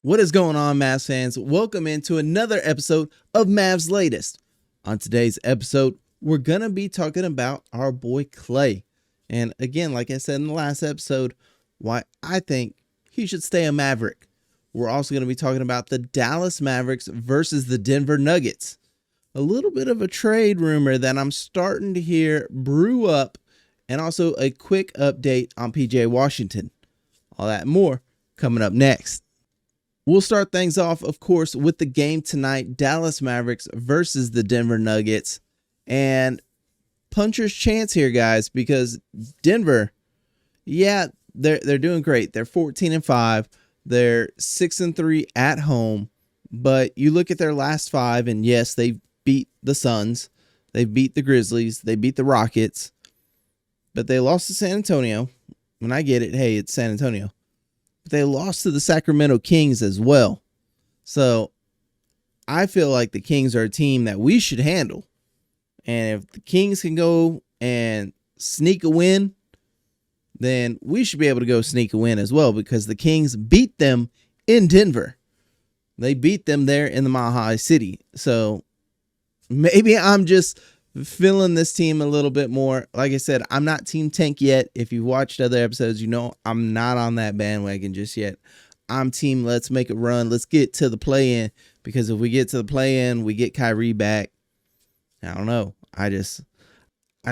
What is going on, Mavs fans? Welcome into another episode of Mavs Latest. On today's episode, we're going to be talking about our boy Klay. And again, like I said in the last episode, why I think he should stay a Maverick. We're also going to be talking about the Dallas Mavericks versus the Denver Nuggets. A little bit of a trade rumor that I'm starting to hear brew up, and also a quick update on PJ Washington. All that and more coming up next. We'll start things off, of course, with the game tonight, Dallas Mavericks versus the Denver Nuggets. And puncher's chance here, guys, because Denver, yeah, they're doing great. They're 14-5. They're 6-3 at home. But you look at their last five, and yes, they beat the Suns. They beat the Grizzlies. They beat the Rockets. But they lost to San Antonio. And I get it. Hey, it's San Antonio. But they lost to the Sacramento Kings as well. So I feel like the Kings are a team that we should handle. And if the Kings can go and sneak a win, then we should be able to go sneak a win as well, because the Kings beat them in Denver. They beat them there in the Mile High City. So maybe I'm just feeling this team a little bit more. Like I said, I'm not Team Tank yet. If you've watched other episodes, you know I'm not on that bandwagon just yet. I'm Team Let's make a run. Let's get to the play-in, because if we get to the play-in, we get Kyrie back. I don't know. I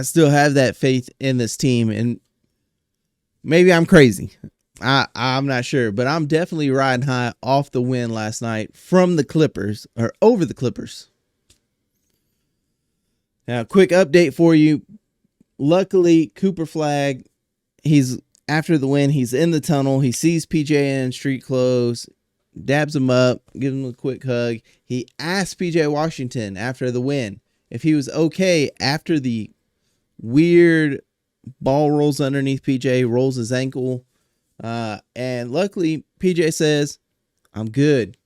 still have that faith in this team, and maybe I'm crazy. I'm not sure, but I'm definitely riding high off the win last night from the Clippers, or over the Clippers. Now, quick update for you. Luckily, Cooper Flag, he's after the win. He's in the tunnel. He sees PJ in street clothes, dabs him up, gives him a quick hug. He asked PJ Washington after the win if he was okay after the weird ball rolls underneath PJ, rolls his ankle. And luckily, PJ says, I'm good.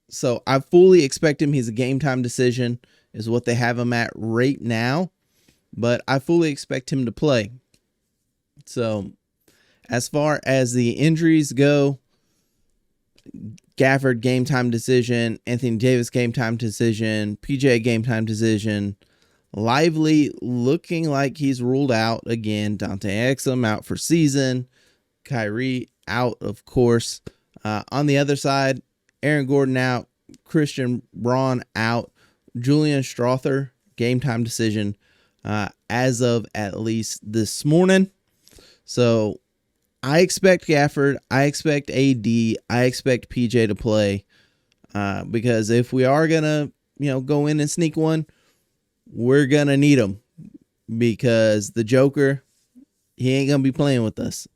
So I fully expect him. He's a game time decision is what they have him at right now, but I fully expect him to play. So as far as the injuries go, Gafford game time decision, Anthony Davis game time decision, PJ game time decision, Lively looking like he's ruled out again, Dante Exum out for season, Kyrie out, of course. On the other side, Aaron Gordon out, Christian Braun out, Julian Strother, game time decision as of at least this morning. So I expect Gafford, I expect AD, I expect PJ to play because if we are going to, go in and sneak one, we're going to need them, because the Joker, he ain't going to be playing with us.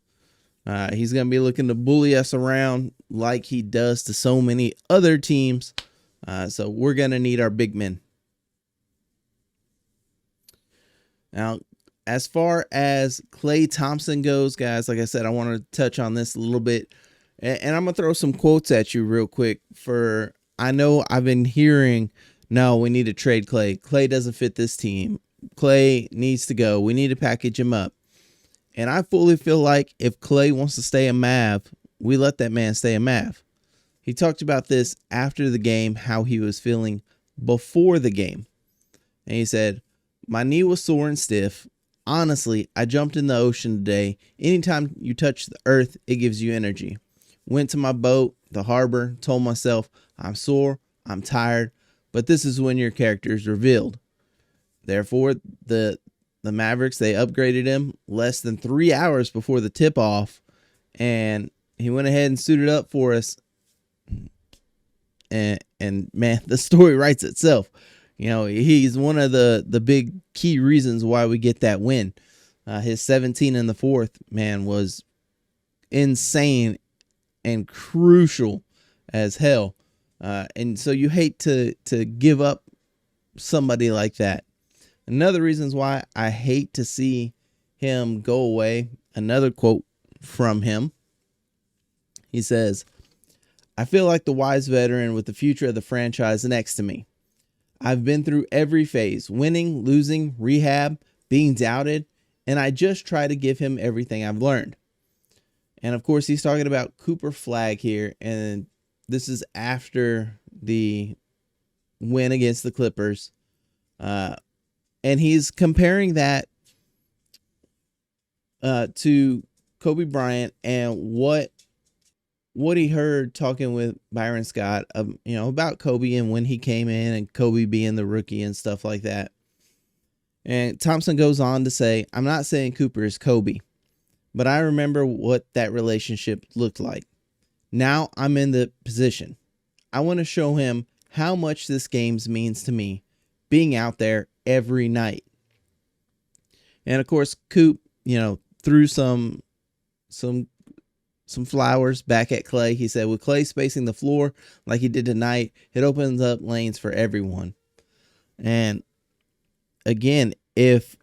He's going to be looking to bully us around like he does to so many other teams. So we're going to need our big men. Now, as far as Klay Thompson goes, guys, like I said, I want to touch on this a little bit. And I'm going to throw some quotes at you real quick. I know I've been hearing, no, we need to trade Klay. Klay doesn't fit this team. Klay needs to go. We need to package him up. And I fully feel like if Klay wants to stay a Mav, we let that man stay a Mav. He talked about this after the game, how he was feeling before the game. And he said, my knee was sore and stiff. Honestly, I jumped in the ocean today. Anytime you touch the earth, it gives you energy. Went to my boat, the harbor, told myself, I'm sore, I'm tired, but this is when your character is revealed. Therefore, the Mavericks, they upgraded him less than 3 hours before the tip-off, and he went ahead and suited up for us. And man, the story writes itself. He's one of the big key reasons why we get that win. His 17 in the fourth, man, was insane and crucial as hell. And so you hate to give up somebody like that. Another reasons why I hate to see him go away. Another quote from him. He says, I feel like the wise veteran with the future of the franchise next to me. I've been through every phase, winning, losing, rehab, being doubted, and I just try to give him everything I've learned. And of course, he's talking about Cooper Flag here. And this is after the win against the Clippers. And he's comparing that to Kobe Bryant and what he heard talking with Byron Scott, about Kobe and when he came in and Kobe being the rookie and stuff like that. And Thompson goes on to say, I'm not saying Cooper is Kobe, but I remember what that relationship looked like. Now I'm in the position. I want to show him how much this game means to me, being out there every night. And of course, Coop, threw some flowers back at Klay. He said, with Klay spacing the floor like he did tonight, it opens up lanes for everyone. And again, if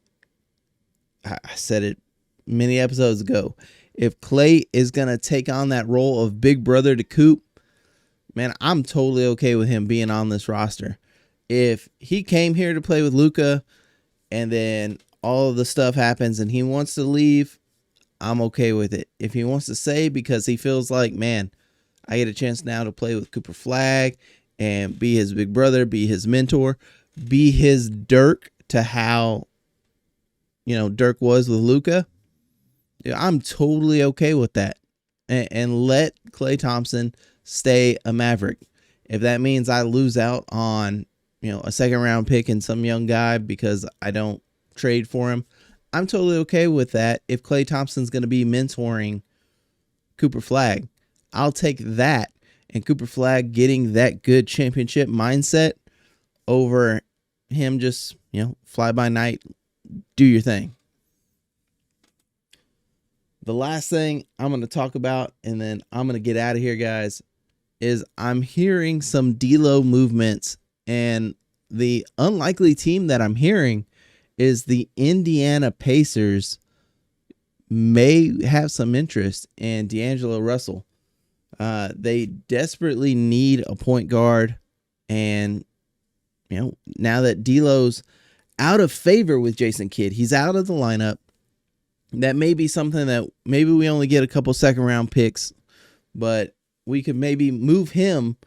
I said it many episodes ago, if Klay is going to take on that role of big brother to Coop, man, I'm totally okay with him being on this roster. If he came here to play with Luka and then all of the stuff happens and he wants to leave, I'm okay with it. If he wants to stay because he feels like, man, I get a chance now to play with Cooper Flag and be his big brother, be his mentor, be his Dirk to how, Dirk was with Luka, I'm totally okay with that. And let Klay Thompson stay a Maverick. If that means I lose out on, a second round pick and some young guy because I don't trade for him, I'm totally okay with that. If Klay Thompson's going to be mentoring Cooper Flag, I'll take that, and Cooper Flag getting that good championship mindset over him just, fly by night, do your thing. The last thing I'm going to talk about, and then I'm going to get out of here, guys, is I'm hearing some D'Lo movements, and the unlikely team that I'm hearing is the Indiana Pacers may have some interest in D'Angelo Russell. They desperately need a point guard, and now that D'Lo's out of favor with Jason Kidd, he's out of the lineup. That may be something that maybe we only get a couple second round picks, but we could maybe move him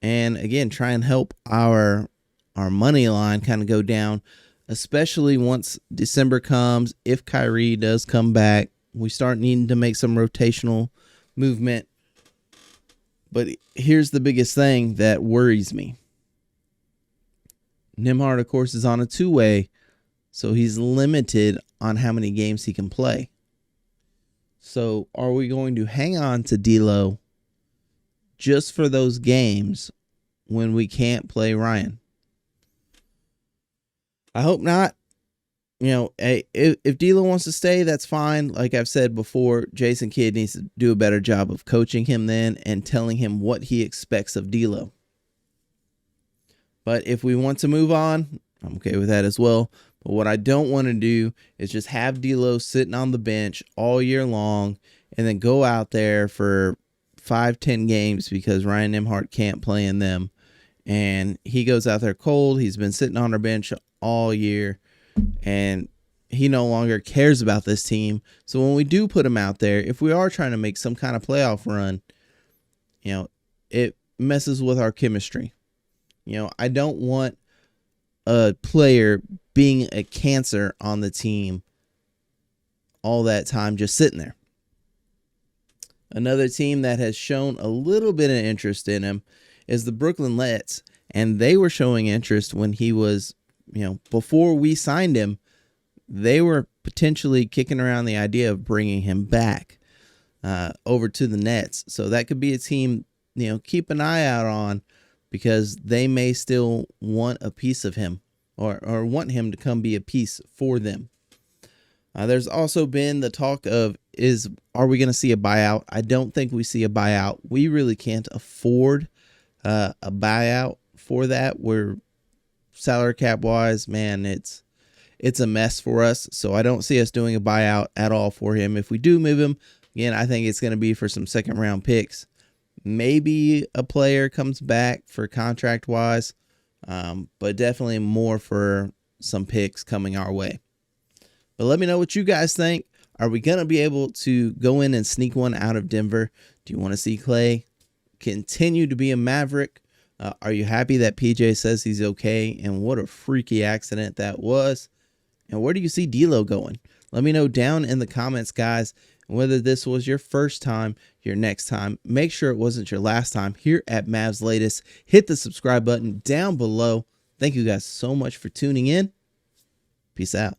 and again try and help our money line kind of go down, especially once December comes. If Kyrie does come back, we start needing to make some rotational movement. But here's the biggest thing that worries me. Nembhard, of course, is on a two-way, so he's limited on how many games he can play. So are we going to hang on to D'Lo just for those games when we can't play Ryan? I hope not. If D'Lo wants to stay, that's fine. Like I've said before, Jason Kidd needs to do a better job of coaching him then and telling him what he expects of D'Lo. But if we want to move on, I'm okay with that as well. But what I don't want to do is just have D'Lo sitting on the bench all year long and then go out there for 5-10 games because Ryan Nembhard can't play in them. And he goes out there cold. He's been sitting on our bench all year, and he no longer cares about this team. So when we do put him out there, if we are trying to make some kind of playoff run, it messes with our chemistry. I don't want a player being a cancer on the team all that time just sitting there. Another team that has shown a little bit of interest in him is the Brooklyn Nets, and they were showing interest when he was, before we signed him, they were potentially kicking around the idea of bringing him back over to the Nets. So that could be a team, keep an eye out on, because they may still want a piece of him or want him to come be a piece for them. There's also been the talk of, are we going to see a buyout? I don't think we see a buyout. We really can't afford a buyout for that. We're salary cap wise, man, it's a mess for us. So I don't see us doing a buyout at all for him. If we do move him, again, I think it's going to be for some second round picks. Maybe a player comes back for contract wise, but definitely more for some picks coming our way. But let me know what you guys think. Are we going to be able to go in and sneak one out of Denver? Do you want to see Klay continue to be a Maverick? Are you happy that PJ says he's okay? And what a freaky accident that was. And where do you see D'Lo going? Let me know down in the comments, guys. Whether this was your first time, your next time, make sure it wasn't your last time here at Mavs Latest. Hit the subscribe button down below. Thank you guys so much for tuning in. Peace out.